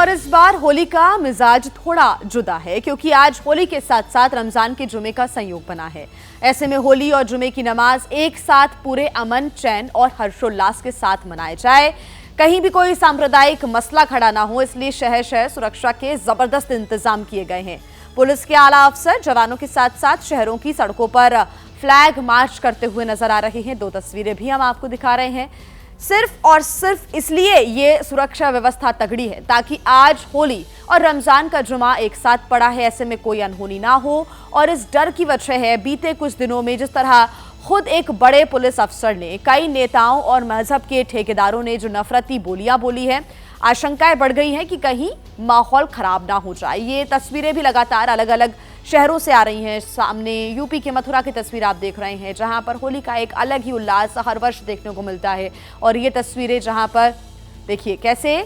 और इस बार होली का मिजाज थोड़ा जुदा है क्योंकि आज होली के साथ साथ रमजान के जुमे का संयोग बना है। ऐसे में होली और जुमे की नमाज एक साथ पूरे अमन, चैन और हर्षोल्लास के साथ मनाए जाए, कहीं भी कोई सांप्रदायिक मसला खड़ा ना हो, इसलिए शहर शहर सुरक्षा के जबरदस्त इंतजाम किए गए हैं। पुलिस के आला अफसर जवानों के साथ साथ शहरों की सड़कों पर फ्लैग मार्च करते हुए नजर आ रहे हैं। 2 तस्वीरें भी हम आपको दिखा रहे हैं। सिर्फ और सिर्फ इसलिए ये सुरक्षा व्यवस्था तगड़ी है ताकि आज होली और रमजान का जुमा एक साथ पड़ा है, ऐसे में कोई अनहोनी ना हो। और इस डर की वजह है बीते कुछ दिनों में जिस तरह खुद एक बड़े पुलिस अफसर ने, कई नेताओं और मजहब के ठेकेदारों ने जो नफरती बोलियां बोली है, आशंकाएं बढ़ गई हैं कि कहीं माहौल खराब ना हो जाए। ये तस्वीरें भी लगातार अलग अलग शहरों से आ रही हैं। सामने यूपी के मथुरा की तस्वीर आप देख रहे हैं, जहां पर होली का एक अलग ही उल्लास हर वर्ष देखने को मिलता है। और ये तस्वीरें जहां पर देखिए कैसे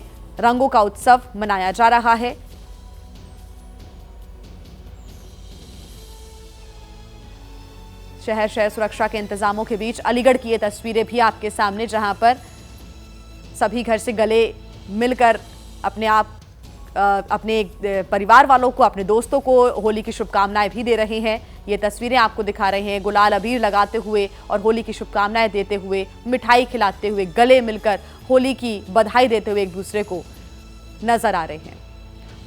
रंगों का उत्सव मनाया जा रहा है। शहर शहर सुरक्षा के इंतजामों के बीच अलीगढ़ की ये तस्वीरें भी आपके सामने, जहां पर सभी घर से गले मिलकर अपने परिवार वालों को, अपने दोस्तों को होली की शुभकामनाएं भी दे रहे हैं। ये तस्वीरें आपको दिखा रहे हैं गुलाल अबीर लगाते हुए और होली की शुभकामनाएं देते हुए, मिठाई खिलाते हुए, गले मिलकर होली की बधाई देते हुए एक दूसरे को नजर आ रहे हैं।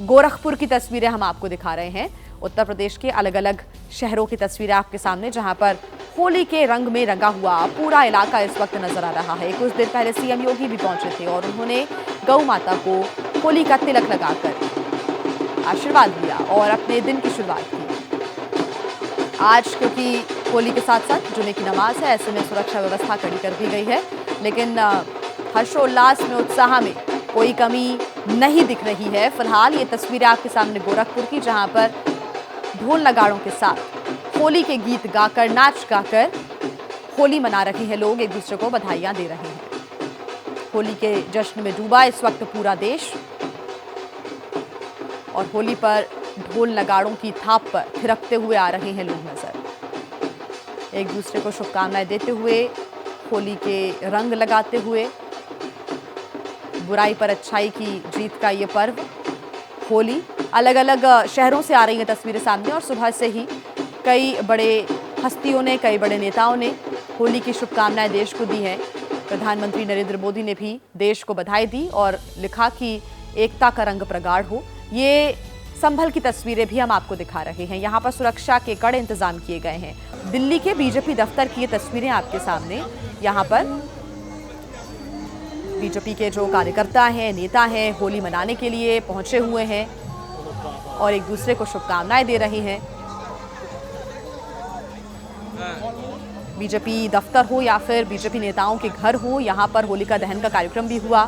गोरखपुर की तस्वीरें हम आपको दिखा रहे हैं। उत्तर प्रदेश के अलग अलग शहरों की तस्वीरें आपके सामने, जहां पर होली के रंग में रंगा हुआ पूरा इलाका इस वक्त नजर आ रहा है। कुछ देर पहले सीएम योगी भी पहुंचे थे और उन्होंने गौ माता को होली का तिलक लगाकर आशीर्वाद दिया और अपने दिन की शुरुआत की। आज क्योंकि होली के साथ साथ जुमे की नमाज है, ऐसे में सुरक्षा व्यवस्था कड़ी कर दी गई है, लेकिन हर्षोल्लास में, उत्साह में कोई कमी नहीं दिख रही है। फिलहाल ये तस्वीरें आपके सामने गोरखपुर की, जहां पर ढोल नगाड़ों के साथ होली के गीत गाकर, नाच गाकर होली मना रहे हैं लोग, एक दूसरे को बधाइयां दे रहे हैं। होली के जश्न में डूबा इस वक्त पूरा देश और होली पर ढोल नगाड़ों की थाप पर थिरकते हुए आ रहे हैं लोग नजर, एक दूसरे को शुभकामनाएं देते हुए, होली के रंग लगाते हुए। बुराई पर अच्छाई की जीत का ये पर्व होली, अलग अलग शहरों से आ रही हैं तस्वीरें सामने और सुबह से ही कई बड़े हस्तियों ने, कई बड़े नेताओं ने होली की शुभकामनाएं देश को दी हैं। प्रधानमंत्री नरेंद्र मोदी ने भी देश को बधाई दी और लिखा कि एकता का रंग प्रगाढ़ हो। ये संभल की तस्वीरें भी हम आपको दिखा रहे हैं। यहाँ पर सुरक्षा के कड़े इंतजाम किए गए हैं। दिल्ली के बीजेपी दफ्तर की ये तस्वीरें आपके सामने, यहाँ पर बीजेपी के जो कार्यकर्ता हैं, नेता हैं, होली मनाने के लिए पहुंचे हुए हैं और एक दूसरे को शुभकामनाएं दे रहे हैं। बीजेपी दफ्तर हो या फिर बीजेपी नेताओं के घर हो, यहाँ पर होलिका दहन का कार्यक्रम भी हुआ।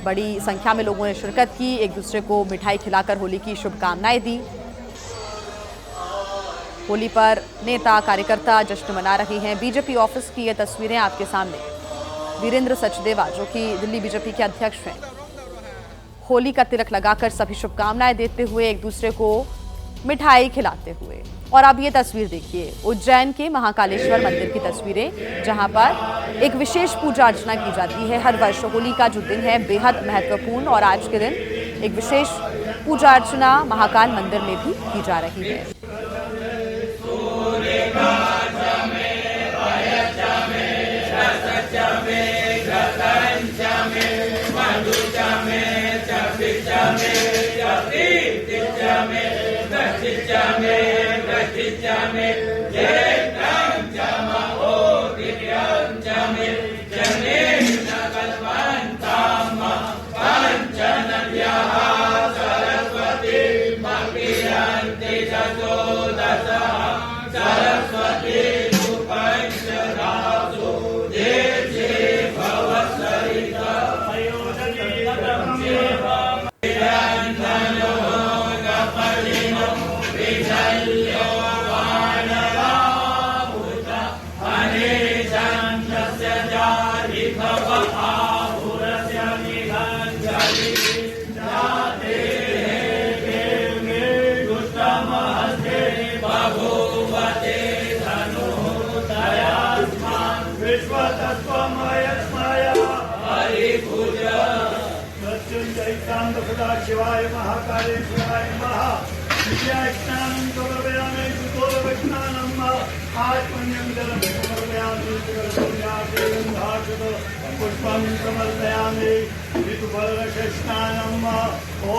बड़ी संख्या में लोगों ने शिरकत की, एक दूसरे को मिठाई खिलाकर होली की शुभकामनाएं दी। होली पर नेता, कार्यकर्ता जश्न मना रहे हैं। बीजेपी ऑफिस की ये तस्वीरें आपके सामने, वीरेंद्र सचदेवा जो कि दिल्ली बीजेपी के अध्यक्ष हैं, होली का तिलक लगाकर सभी शुभकामनाएं देते हुए, एक दूसरे को मिठाई खिलाते हुए। और अब ये तस्वीर देखिए उज्जैन के महाकालेश्वर मंदिर की तस्वीरें, जहां पर एक विशेष पूजा अर्चना की जाती है। हर वर्ष होली का जो दिन है बेहद महत्वपूर्ण और आज के दिन एक विशेष पूजा अर्चना महाकाल मंदिर में भी की जा रही है। सांब सदा शिवाय महाकालेश्वराय नमः विद्यास्नानं समर्पयामि शुद्धोदकस्नानम् आत्मन्यं जलं समर्पयामि गंधाक्षत पुष्पं समर्पयामि ऋतुफलस्नानम् ॐ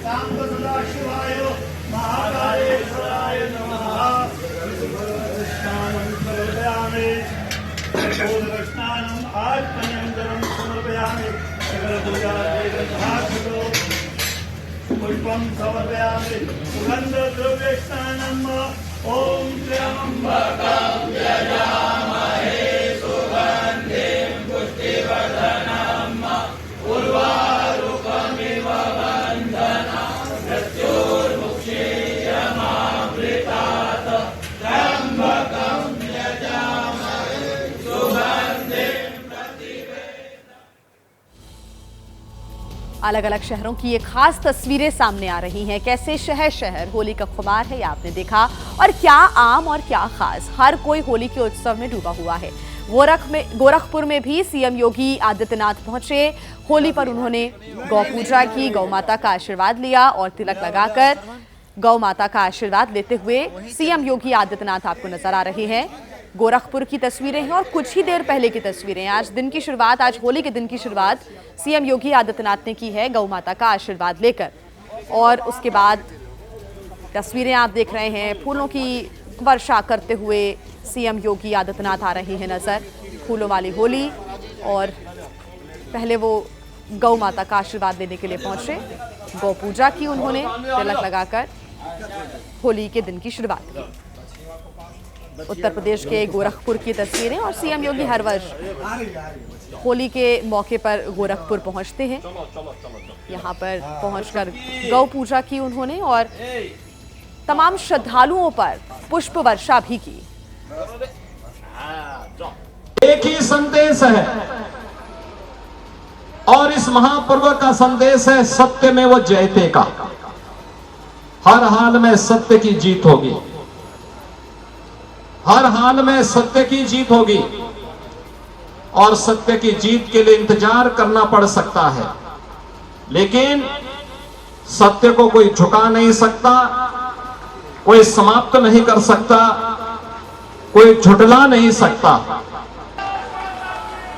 सांब सदा शिवाय महाकालेश्वराय नमः स्नानं समर्पयामि षोडशस्नानम् आत्मन्यं जलं समर्पयामि सकलपूजाक्षत पुष्पं समर्पयामि सुगन्धद्रव्यस्नानम् ॐ त्र्यम्बकं यजामहे सुगन्धिं पुष्टिवर्धनम् उर्वारुकमिव बन्धनं मृत्योर्मुक्षीयमामृतात् त्र्यम्बकं यजामहे सुगन्धिं अलग अलग शहरों की ये खास तस्वीरें सामने आ रही हैं। कैसे शहर शहर होली का खुमार है, ये आपने देखा। और क्या आम और क्या खास, हर कोई होली के उत्सव में डूबा हुआ है। गोरखपुर में भी सीएम योगी आदित्यनाथ पहुंचे। होली पर उन्होंने गौ पूजा की, गौ माता का आशीर्वाद लिया और तिलक लगाकर गौ माता का आशीर्वाद लेते हुए सीएम योगी आदित्यनाथ आपको नजर आ रहे हैं। गोरखपुर की तस्वीरें हैं और कुछ ही देर पहले की तस्वीरें। आज दिन की शुरुआत, आज होली के दिन की शुरुआत सीएम योगी आदित्यनाथ ने की है गौ माता का आशीर्वाद लेकर। और उसके बाद तस्वीरें आप देख रहे हैं, फूलों की वर्षा करते हुए सीएम योगी आदित्यनाथ आ रहे हैं नजर। फूलों वाली होली, और पहले वो गौ माता का आशीर्वाद लेने के लिए पहुंचे। गौ पूजा की उन्होंने, तिलक लगाकर होली के दिन की शुरुआत की। उत्तर प्रदेश के गोरखपुर की तस्वीरें। और सीएम योगी हर वर्ष होली के मौके पर गोरखपुर पहुंचते हैं। यहां पर पहुंचकर गौ पूजा की उन्होंने और तमाम श्रद्धालुओं पर पुष्प वर्षा भी की। एक ही संदेश है और इस महापर्व का संदेश है सत्यमेव जयते का। हर हाल में सत्य की जीत होगी, हर हाल में सत्य की जीत होगी। और सत्य की जीत के लिए इंतजार करना पड़ सकता है, लेकिन सत्य को कोई झुका नहीं सकता, कोई समाप्त नहीं कर सकता, कोई झुटला नहीं सकता।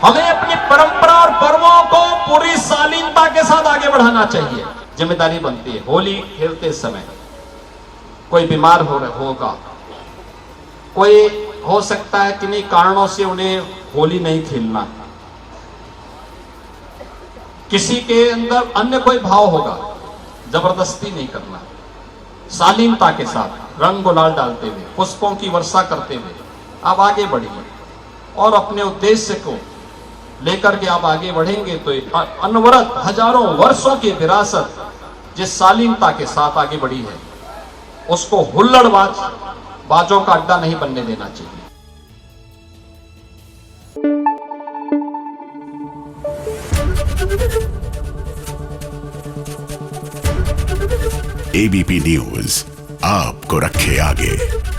हमें अपनी परंपरा और पर्वों को पूरी शालीनता के साथ आगे बढ़ाना चाहिए। जिम्मेदारी बनती है। होली खेलते समय कोई बीमार होगा, कोई हो सकता है किन्हीं कारणों से उन्हें होली नहीं खेलना, किसी के अंदर अन्य कोई भाव होगा, जबरदस्ती नहीं करना। शालीनता के साथ रंग गुलाल डालते हुए, पुष्पों की वर्षा करते हुए आप आगे बढ़िए और अपने उद्देश्य को लेकर के आप आगे बढ़ेंगे तो अनवरत हजारों वर्षों की विरासत जिस शालीनता के साथ आगे बढ़ी है, उसको हुल्लड़बाजों का अड्डा नहीं बनने देना चाहिए। एबीपी न्यूज आपको रखे आगे।